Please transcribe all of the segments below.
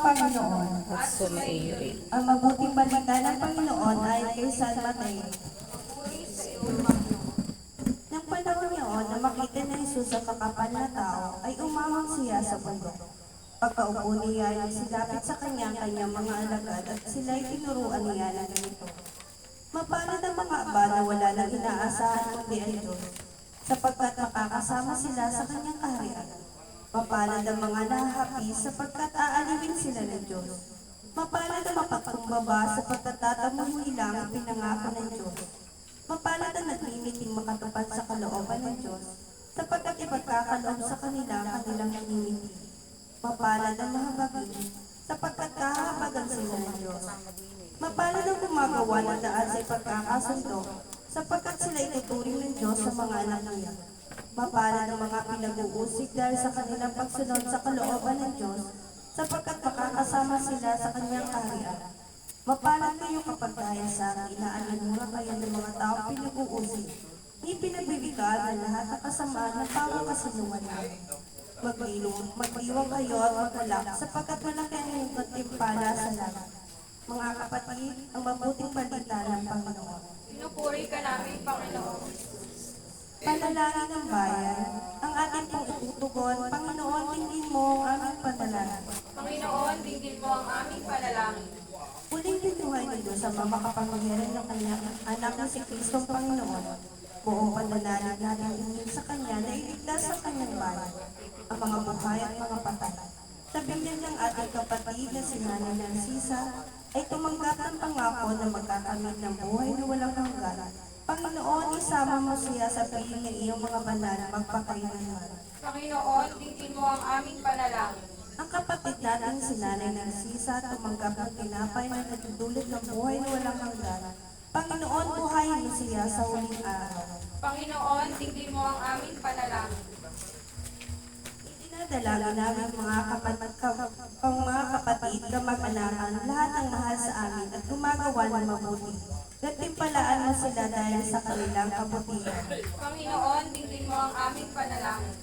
Panginoon. at sumaiyo rin. Ang mabuting balita ng Panginoon ay kay San Mateo. Nang panahon niyon na makita ni Jesus ang kakapal na tao, ay umahon siya sa bundok. Pagkaupo niya, nagsilapit sa kanyang mga alagad at sila'y tinuruan niya ng ganito. Mapalad ang mga aba na wala nang inaasahan kundi ang Diyos, sapagkat makakasama sila sa kanyang kaharian. Mapalad ang mga nahahapi sapagkat aalipin sila ng Diyos. Mapalad ang mapagkumbaba sapagkat tatamuhin nila ang pinangako ng Diyos. Mapalad ang naglimiting makatupad sa kalooban ng Diyos, sapagkat ipagkakaloob sa kanila ang kanilang hinimiting. Mapalad ang mahabagin, sapagkat kahabagan sila ng Diyos. Mapalad ang gumagawa ng daan sa ipagkakasundo, sapagkat sila ituturing ng Diyos sa mga anak niya. Mapalad ang mga pinag-uusig dahil sa kanilang pagsunod sa kalooban ng Diyos, sapagkat makakasama sila sa kanyang kaharian. Mapalad kayo kapag dahil sa akin na anumura kayo ng mga tao pinag-uusig. Ipinagbibigay ang lahat ng kasamaan ng pawang kasinuman namin. Mag-iwang kayo at magalak sapagkat malaki ang inyong katimpala sa langit. Mga kapatid, ang mabuting balita ng Panginoon. Pinupuri ka namin, Panginoon. Panalangin ng bayan, ang ating pong itutugon, Panginoon, tingin mo ang aming panalangin. Panginoon, dinggin mo ang aming panalangin. Muling binuhay ni Diyos ang makapangyarihan ng kanyang anak na si Kristong Panginoon. Buong panalangin natin tingin sa Kanya na iligtas sa kanyang bayan, ang mga buhay at mga patay. Sabihin niyang ating kapatid na si Nanay Narcisa ay tumanggap ng pangako na magkakamit ng buhay na walang hanggan. Panginoon, isama mo siya sa piling ng iyong mga banal magpakailanman. Panginoon, dinggin mo ang aming panalangin. Ang kapatid natin si Nanay Narcisa tumanggap ng tinapay na nagdudulot ng buhay na walang hanggan. Panginoon, buhayin mo siya sa huling araw. Panginoon, dinggin mo ang aming panalangin. Itinadalangin namin mga kapatid, kamag-anakan, lahat ng mahal sa amin at gumagawa ng mabuti. Nagtimpalaan mo sila dahil sa kanilang kabutihan. Panginoon, dinggin mo ang aming panalangin.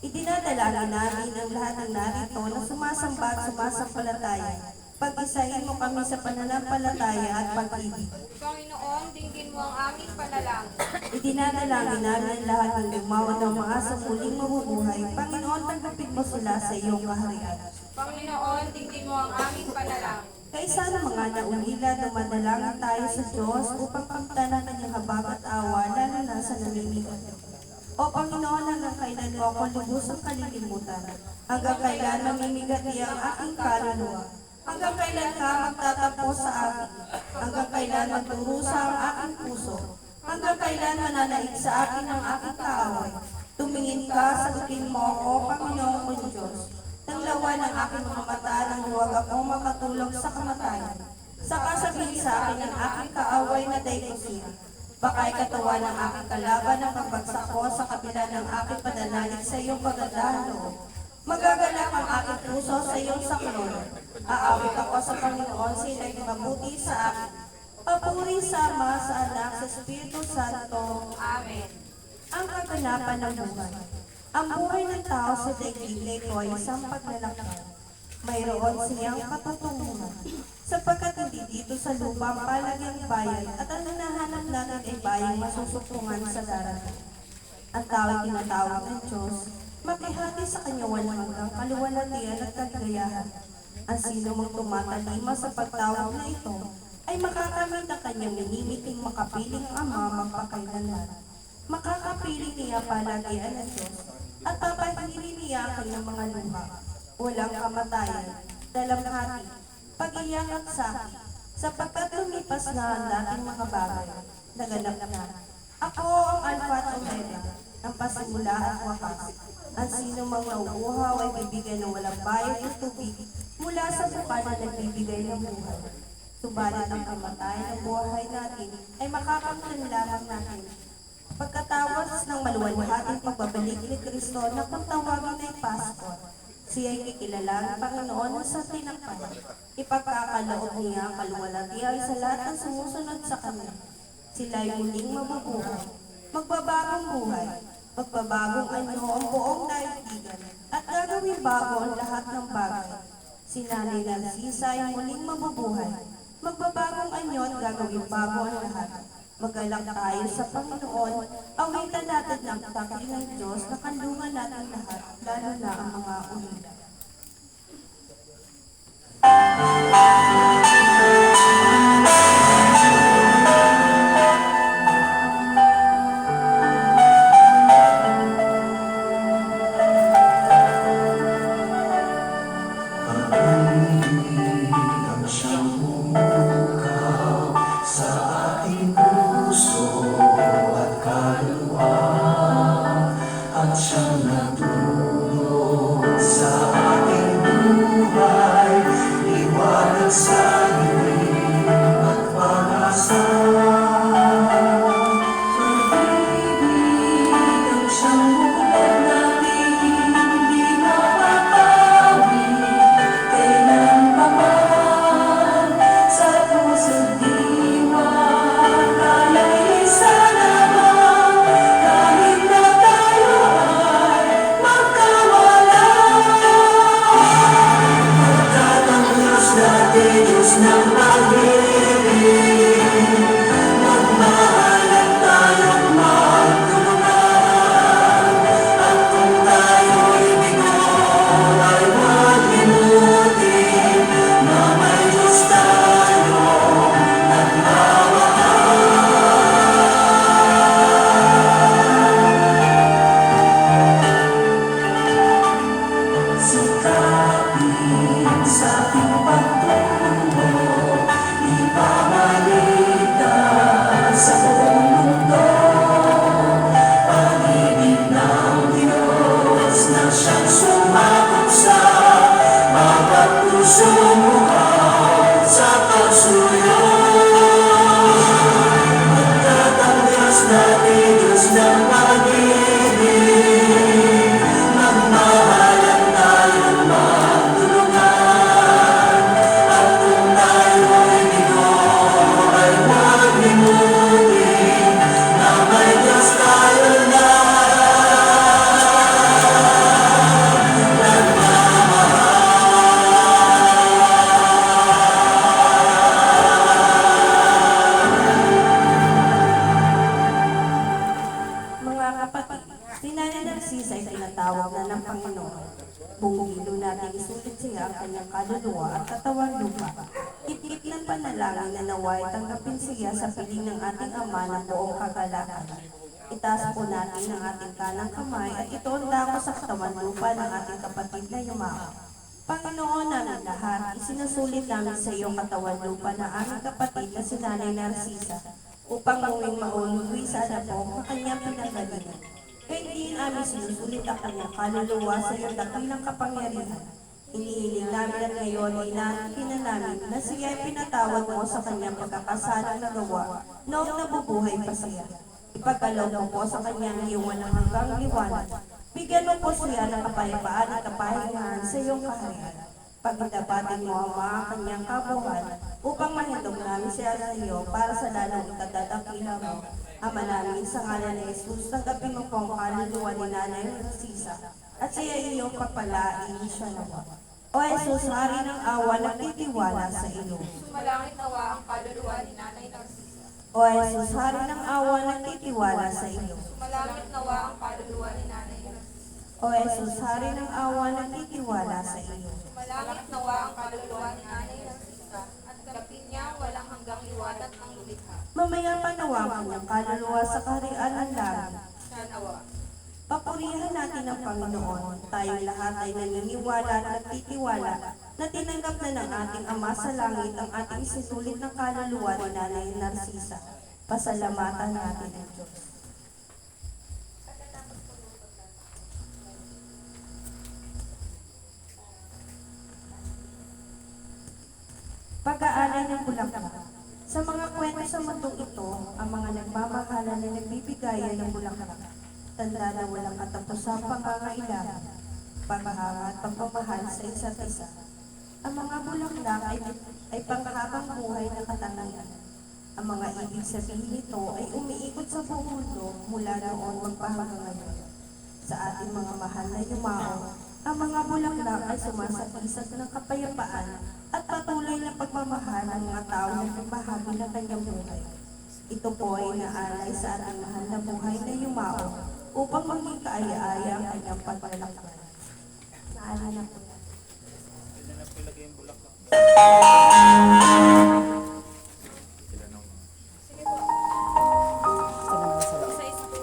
Idinadalangin namin ang lahat ng narito na sumasamba at sumasampalataya. Pag-isahin mo kami sa pananampalataya at pag-ibig. Panginoon, dinggin mo ang aming panalangin. Idinadalangin namin ang lahat ng lumawan ng mga sa muling mabubuhay. Panginoon, tanggapin mo sila sa iyong kaharian. Panginoon, dinggin mo ang aming panalangin. Kaysa ng mga naulila, dumadalangin tayo sa Diyos upang pagtanan kanyang habag at awa, lalo na sa namimigat. O Panginoon, hanggang kailan mo ako lubusang kalilimutan? Hanggang kailan mamimigat niya ang aking kaluluwa? Hanggang kailan ka magtatapos sa akin? Hanggang kailan magdurusa ang aking puso? Hanggang kailan mananaig sa akin ang aking kaaway? Tumingin ka, sagutin mo ako, Panginoon kong Diyos. Nanglawan ng aking mga mata nang huwag ako makatulog sa kamatayan. Saka sabihin sa akin ang aking kaaway na Diyos. Baka'y katawan ng aking kalaban ang pagbagsak ko sa kabila ng aking pananalig sa iyong pagadahan loob. Magagalak ang aking puso sa iyong saklolo. Aawit ako sa Panginoon, sila'y mabuti sa akin. Papuri sa Ama, sa Anak, sa Espiritu Santo. Amen. Ang kaganapan ng buhay. Ang buhay ng tao sa daigdig na ito ay isang paglalakbay. Mayroon siyang patutunguhan. Sapagkat hindi dito sa lupa ang palagyang bayan at ang hinahanap natin ay bayang masusukungan sa darating. Ang tao ay tinatawag ng Diyos, makihati sa kanya walang hanggang kaluwalhatian at kagayahan. Ang sino mang tumatalima sa pagtawag na ito ay makakamit ang kanyang minimiting makapiling Ama magpakailanman. Makakapiling niya palagian ng Diyos at papahili niya ang kanyang mga luha. Walang kamatayan, dalamhati, pag-iyak at sakit, sapagkat lumipas na ang dating mga bagay, naganap na. Ako ang Alpha at Omega, ang pasimula at wakas. Ang sino mang nauuhaw ay bibigay ng walang bayad ng tubig mula sa buka na nagbibigay ng buhay. Subalit ang kamatayan ng buhay natin ay makakamtan lamang natin. Pagkatapos ng maluwalhating pagbabalik ni Kristo na kung tawagin ay Pasko, siya ay kikilalang Panginoon sa tinakpan. Ipagkakaloob niya ang kaluwalhatian sa lahat ng sumusunod sa Kanya. Sila ay muling mabubuhay, magbabagong buhay, magbabagong anyo ang buong daigdigan, at gagawin bago ang lahat ng bagay. Si Nanay Narcisa ay muling mabubuhay. Magbabagong anyo at gagawin bago ang lahat. Mag-alak tayo sa Panginoon, awitan natin ng takil ng Diyos na kanlungan natin lahat, lalo na ang mga ulila. Ang siyang bumukaw sa ating puso at kaluluwa, at siyang natulog sa ating buhay, liwanag sa dilim at pag-asa. Pag-ibig ang siyang bulan natin, hindi mapapawid kailanpaman sa puso't diwa. Tayo'y isa naman, kahit na tayo ay magkawala. Pagkat ang Diyos natin, Diyos ng pag-ibig, magmahalan tayong magtulungan. At kung tayo'y bigo, ay huwag limutin na may Diyos tayong naghawakan. Sikapin sa ating pagtungo, ipamalita sa buong mundo, pag-ibig ng Diyos na siyang sumakot sa bawat pusong buhaw sa pagsuyo. Pagkat ang Diyos natin, Diyos ng pag-ibig, magmahalan tayong magtulungan. At kung tayo'y bigo, ay huwag limutin na may Diyos tayo na Mga kapatid, si Nanay Narcisa ay tinatawag na ng Panginoon. Bumugilo natin isulit siya ang kanyang kaluluwa at katawang lupa. Tip-tip ng panalangin na naway tanggapin siya sa piling ng ating Ama ng buong kagalakan. Itaas po natin ang ating kanang kamay at ito ang dako sa katawan lupa ng ating kapatid na yumao. Panginoon namin lahat, isinusulit namin sa iyong katawan lupa ng aming kapatid na si Nanay Narcisa upang muwing mauluwi sa anak ang kanyang pinagalingan. Kaya hindi namin sinusulit ang kanyang kaluluwa sa iyong dakilang kapangyarihan. Inihiling namin at ngayon ay nakikina namin na siya ay pinatawad mo sa kanyang pagkakasalang nagawa noong nabubuhay pa siya. Ipagkalaw mo po sa kanyang iwan ng hanggang liwanag. Bigyan mo po siya ng kapayapaan at kapahingahan sa iyong kaharian. Pagdabatin mo ang mga kanyang kabuhan upang mahindog namin siya sa iyo para sa lalong ikadadakila mo. Ama namin, sa ngalan ni Jesus, tanggapin mo po ang kaluluwa ni Nanay Narcisa at siya iyong papalain siya nawa. O Jesus, hari ng awa, nagtitiwala sa iyo. Sumalangit nawa ang kaluluwa ni Nanay Narcisa. O Jesus, hari ng awa, nagtitiwala sa iyo. Sumalangit nawa ang kaluluwa ni Nanay Narcisa. O Jesus, hari ng awa, nagtitiwala sa iyo. Sumalangit nawa ang kaluluwa ni Nanay Narcisa at kapin niya walang hanggang liwanag ng lumikha. Mamaya pa nawa ang kanyang kaluluwa sa kaharian ng langit. Siya nawa. Papurihan natin ang Panginoon. Tayong lahat ay naniniwala at nagtitiwala na tinanggap na ng ating Ama sa langit ang ating isinulit ng kaluluwa ni Nanay Narcisa. Pasalamatan natin ang Diyos. Pag-aalay ng bulaklak. Sa mga kwento sa mundong ito, ang mga nagmamahalan na nagbibigayan ng bulaklak. Tanda na walang katapusang pangangailangan, paghahanga at pagmamahal sa isa't isa. Ang mga bulaklak ay panghabang buhay na katangian. Ang mga ibig sabihin nito ay umiikot sa buong mundo mula noon magpahanggang ngayon. Sa ating mga mahal na yumao, Ang mga bulaklak ay sumasagisag ng kapayapaan at patuloy na pagmamahal ng mga tao na nagbahagi ng kanyang buhay. Ito po ay naalay sa ating mahal na buhay na yumao upang maging kaaya-aya ang kanyang paglalakbay. Naalala po yan. Sige po. Isa-isa po.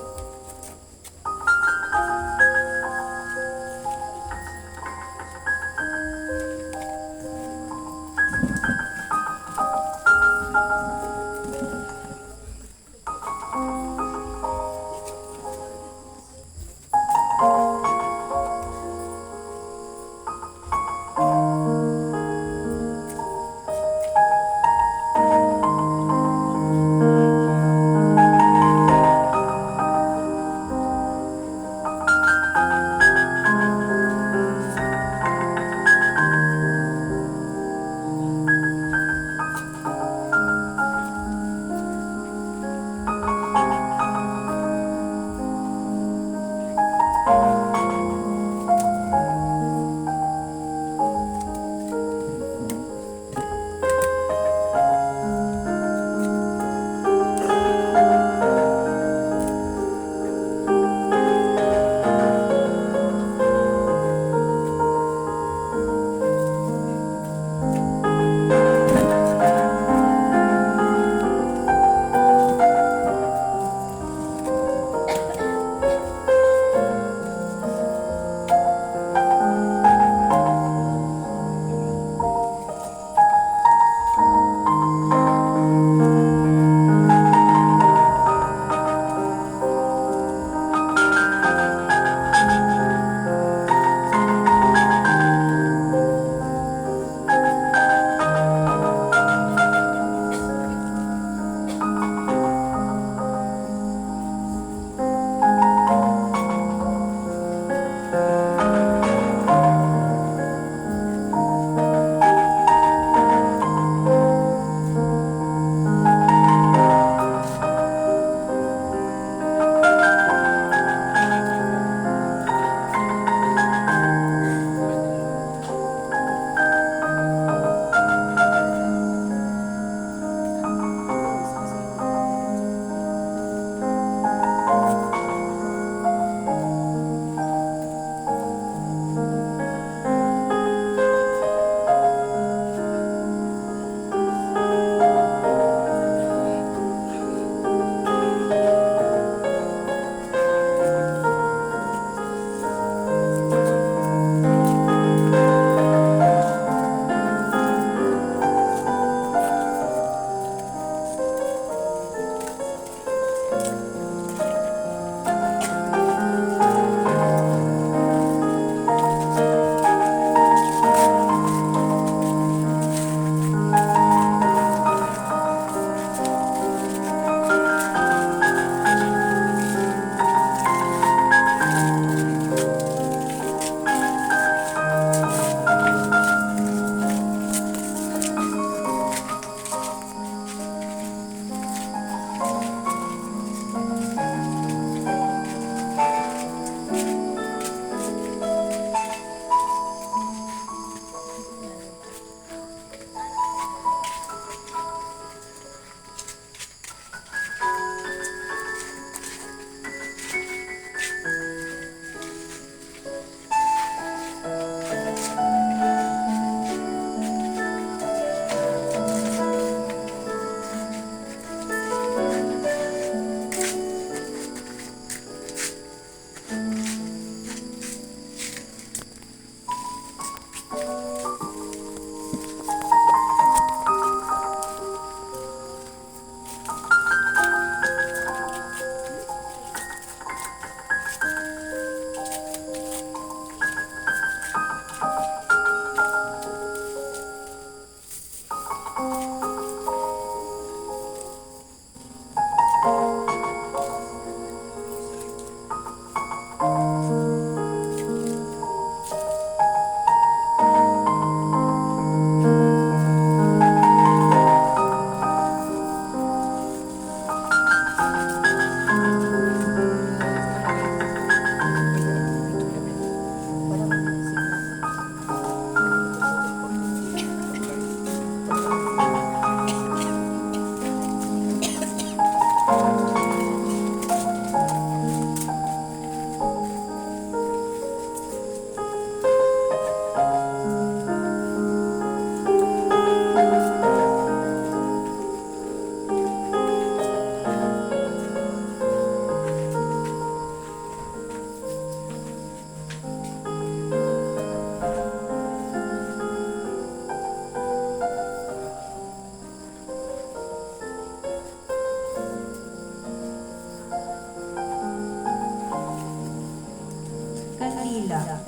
kandila.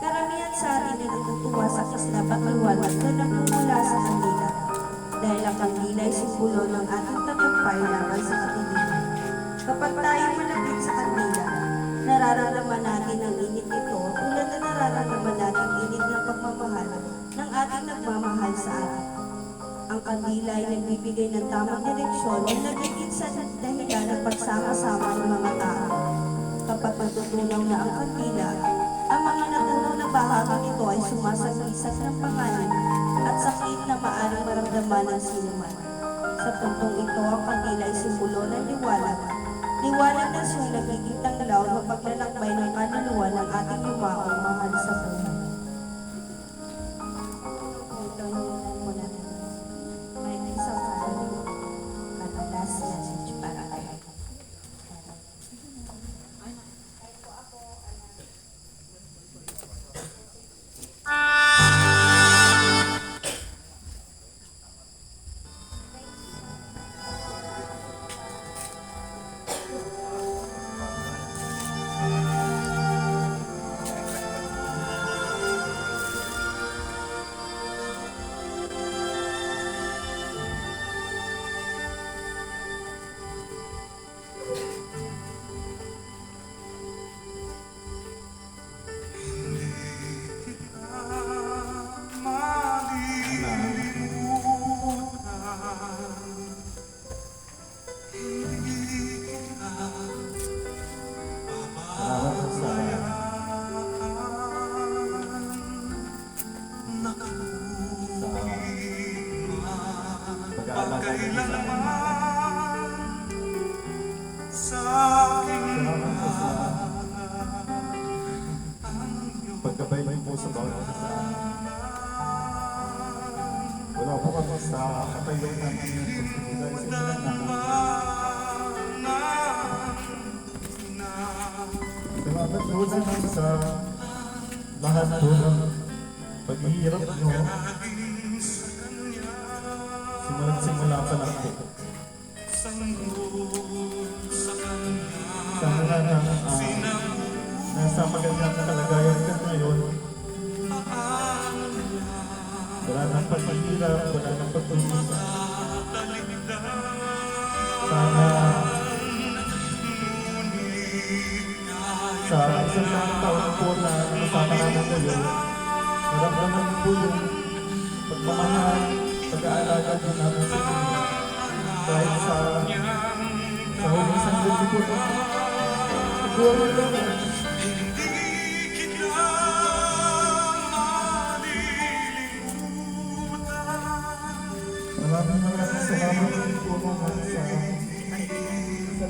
Karamihan sa atin ay natutuwa sa kislap at liwanag na nagmumula sa kandila. Dahil ang kandila ay simbolo ng ating tagumpay laban sa katiliran. Kapag tayo malapit sa kandila, nararamdaman natin ang init nito tulad na nararamdaman natin ang init ng pagmamahal ng ating nagmamahal sa atin. Ang kandila ay nagbibigay ng tamang direksyon na nagiging sa dahilan ng pagsama-sama ng mga tao. Kapag matutunaw na ang kandila, ang mga natunaw na bahagi nito ay sumasagisag ng panganib at sakit na maaaring maramdaman ng sinuman. Sa puntong ito, ang kandila ay simbolo ng liwanag. Liwanag na siyang nagiging tanglaw ng paglalakbay ng kaluluwa ng ating yumaong mahal sa buhay. Ito mo na. May isang last message para kayo. Pagkabay po sa bawat isa sa amin. Wala po kami sa katayong namin yung pagbibigay sa inyo namin. Salamat po naman sa lahat po ng paghihirap nyo. Simula pa lang po. Sana na nasa magandang kalagayan ka ngayon. Wala nang paghihirap, wala nang pagpulisa. Sana sa isang taon po na nakasama namin kayo, naramdaman po yung pagmamahal, pag-aalaga din namin sa inyo. Kahit sa huling sandali po na siguro lang. Maraming salamat din po naman sa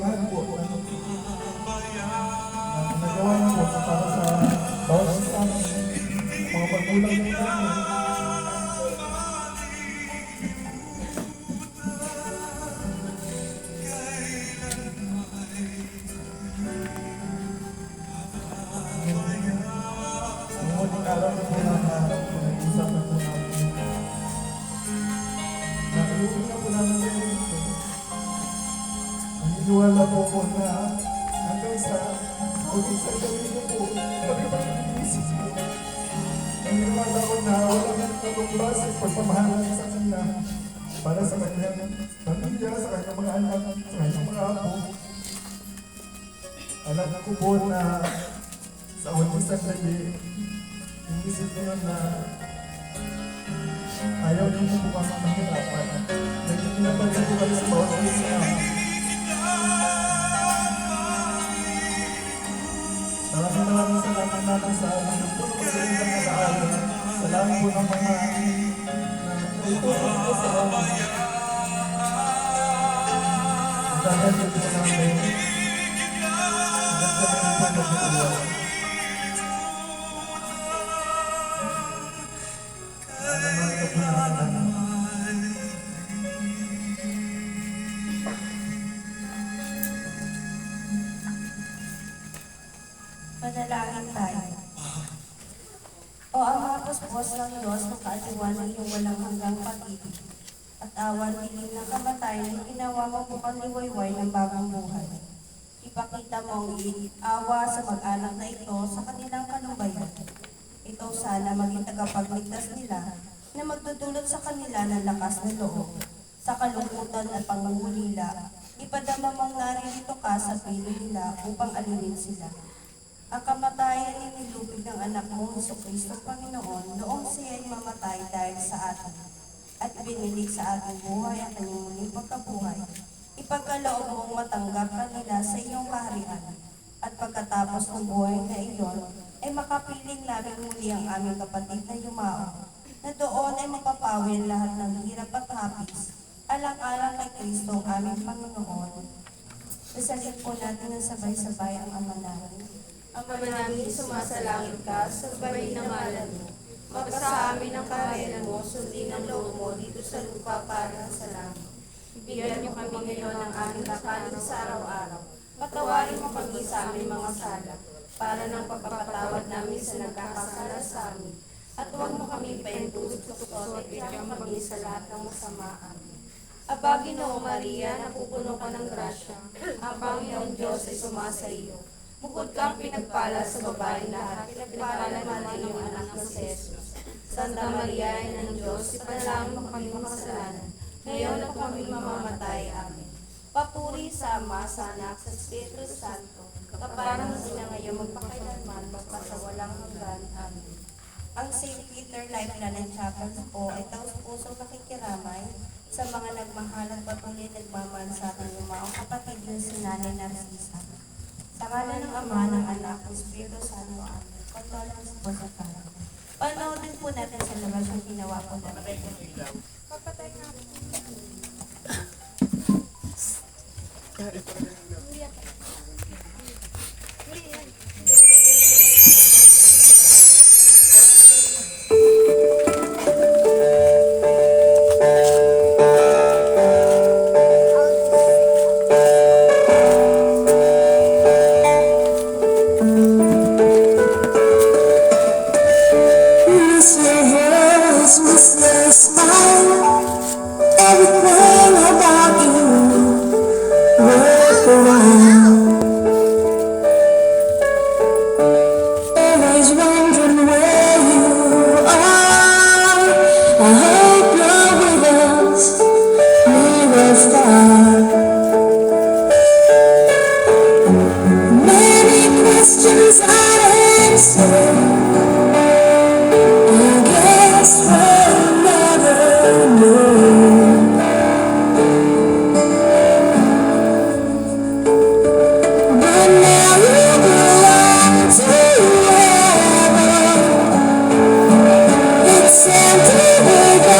lahat po na nagawa niyo po para sa bawat isa ng mga magulang niyo kami. Ang muling araw na po na nag-usap na po namin. Naiuwi na po namin yun. Naniniwala po po na hanggang sa isang gawin niyo po, kami pa nag-iisip po. Naniniwala ko na walang nagtatunglas sa pagpamahalan sa kanya para sa kanyang pamilya, sa kanyang mga anak, sa kanyang mga apo. Alam ko po na sa huling sandali, inisip ko na ayaw niyo po bukas ang mahirapan. Nagpapalito po kayo sa bawat isa. Maraming salamat natin sa nagtulong ko sa inyong nag-aaral. Salamat po ng mga nagtulong ko sa amin. Dahil po namin, nagkakaroon po magtulong. Manalangin tayo. O Ama, puspos ng Diyos na kaaliwan ng iyong walang hanggang pag-ibig at awan tingin ng kamatayan na ginawa mo bukang liwayway ng bagong buhay. ipakita mo ang awa sa mag-anak na ito sa kanilang kanubayan. Ito sana maging tagapagligtas nila na magdudulot sa kanila ng lakas ng loob. Sa kalungkutan at pangungulila, ipadama mong naririto ka sa piling nila upang alinin sila. Ang kamatayan ay nilubig ng anak mong Jesucristo Panginoon noong siya ay mamatay dahil sa atin at ibinilig sa ating buhay at kanyang muling pagkabuhay. Ipagkaloob mong matanggap kanila sa iyong kaharian at pagkatapos ng buhay na iyon ay makapiling namin muli ang aming kapatid na yumao na doon ay mapapawin lahat ng hirap at hapis alang-alang kay Kristo ang aming Panginoon. Nasalin po natin ng sabay-sabay ang Ama namin. Ama namin, sumasalangit ka, sambahin ang ngalan mo. Magpasa amin ang kaharian mo, sundin ang loob mo dito sa lupa para sa langit. Bigyan niyo kami ngayon ng aming kakanin sa araw-araw. Patawarin mo kami sa aming mga sala, para ng pagpapatawad namin sa nagkakasala sa amin. At huwag mo kami paintulot-tukot at bigyan mo kami sa lahat ng masama. Amen. Aba, Ginoong Maria, napupuno ka ng grasya. Ang Panginoong Diyos ay sumasa iyo. Bukod kang pinagpala sa babaeng lahat, pinagpala naman ang iyong anak na si Jesus. Santa Maria, Ina ng Diyos, ipanalangin mo kami makasalanan. Ngayon at kami mamamatay. Amen. Papuri sa Ama, sa Anak, sa Espiritu Santo, kaparang sila ngayon magpakailanman, magpasawalang hanggan. Amen. Ang St. Peter Lifeline and Chapel po ay taus-pusong nakikiramay sa mga nagmahal at patuloy nagmamahal sa ating lumaong kapatid yung si Nanay Narcisa. Sa ngalan ng Ama, ng Anak, ng Espiritu Santo. Amen. Condolence po sa parang. Panoodin po natin sa labas yung ginawa po natin. Papatay nga po. Everything about you worth the while. Always wondering where you are. I hope you're with us, near or far. Many questions unanswered. I guess we'll never know. But now you belong to heaven. It's empty without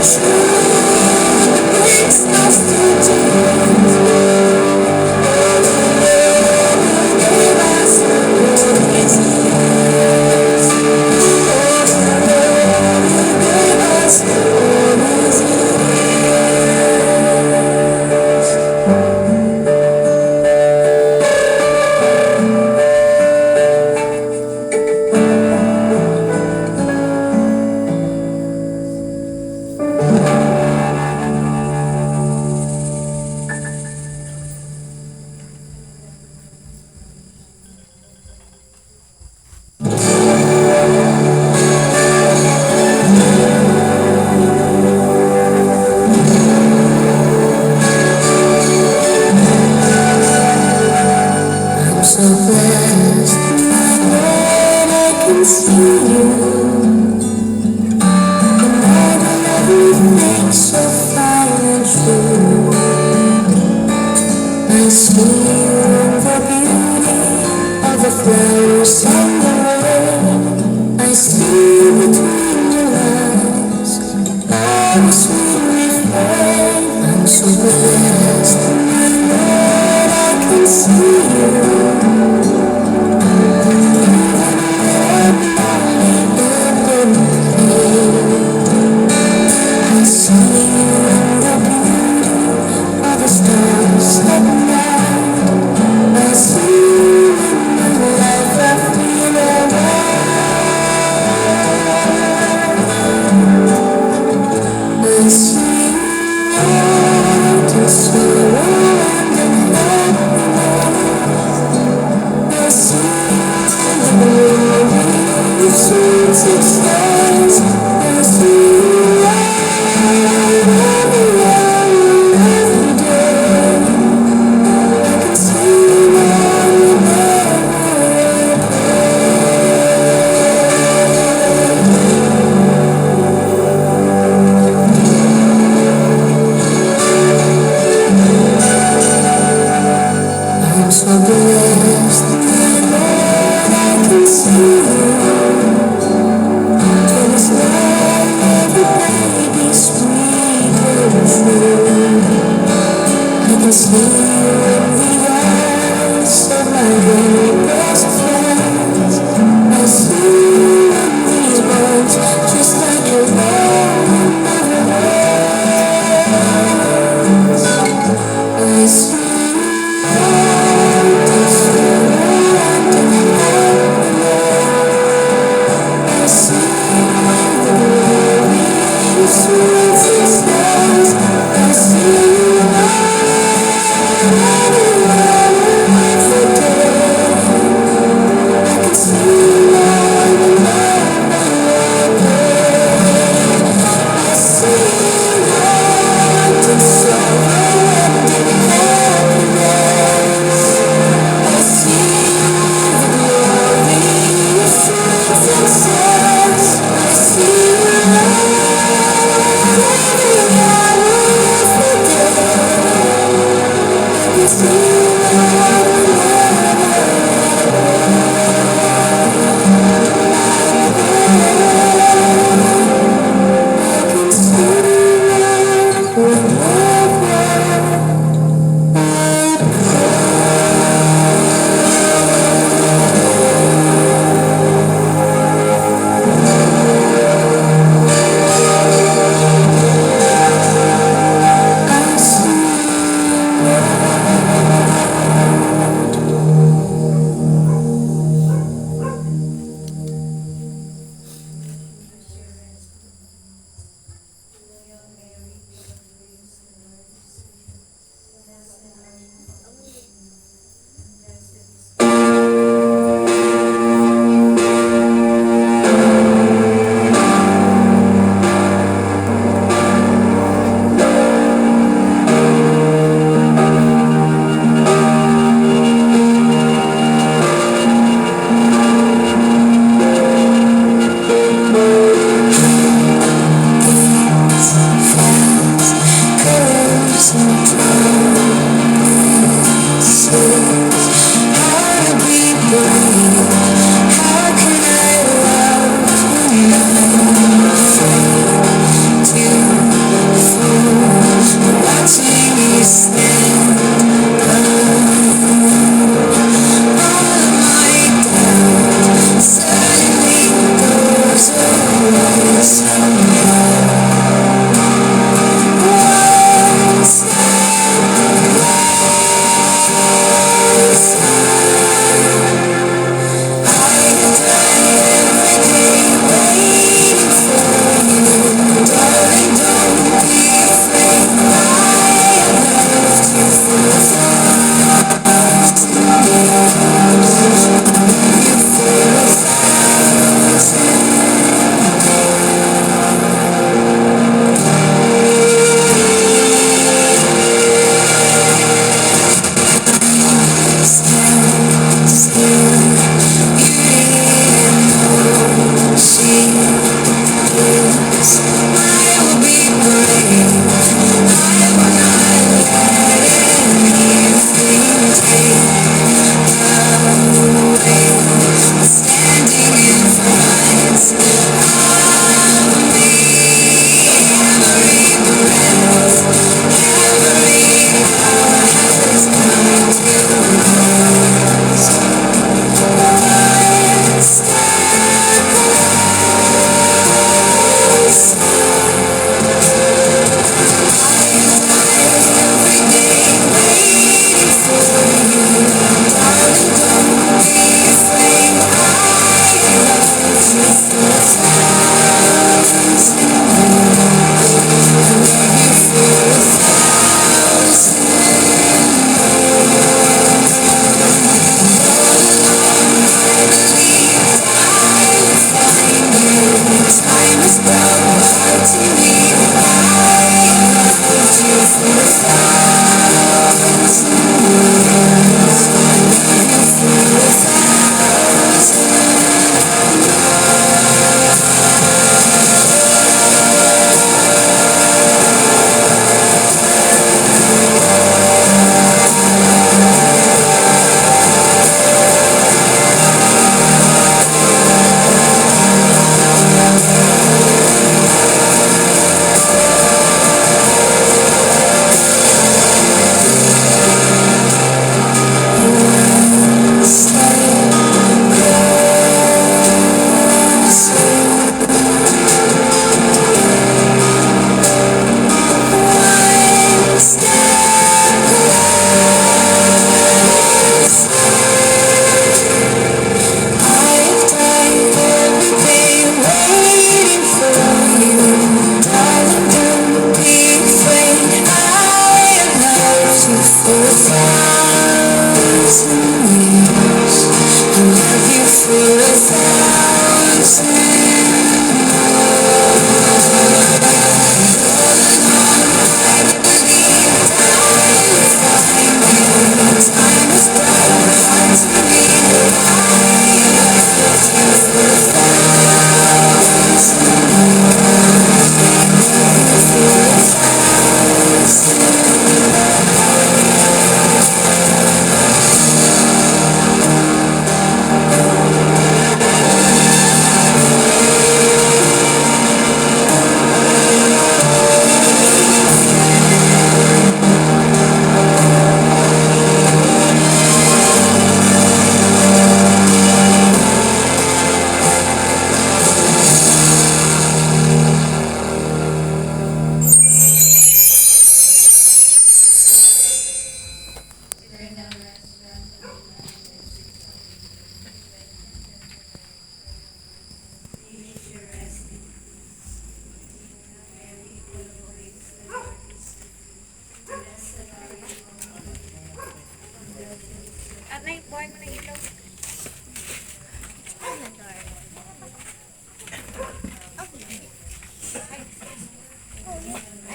To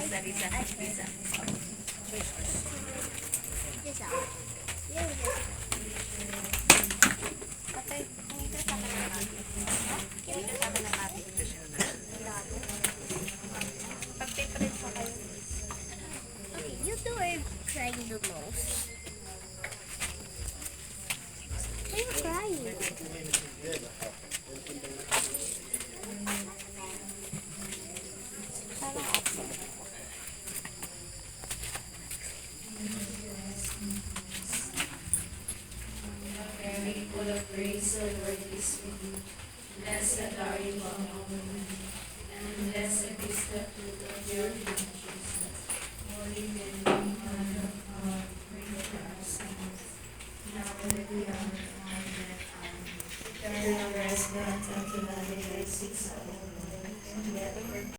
Okay, you two are crying the most. Why are you crying? Parang absent. Mary, full of grace, the Lord is with you. Blessed are you among women, and blessed is the fruit of your womb, Jesus. Holy Mary,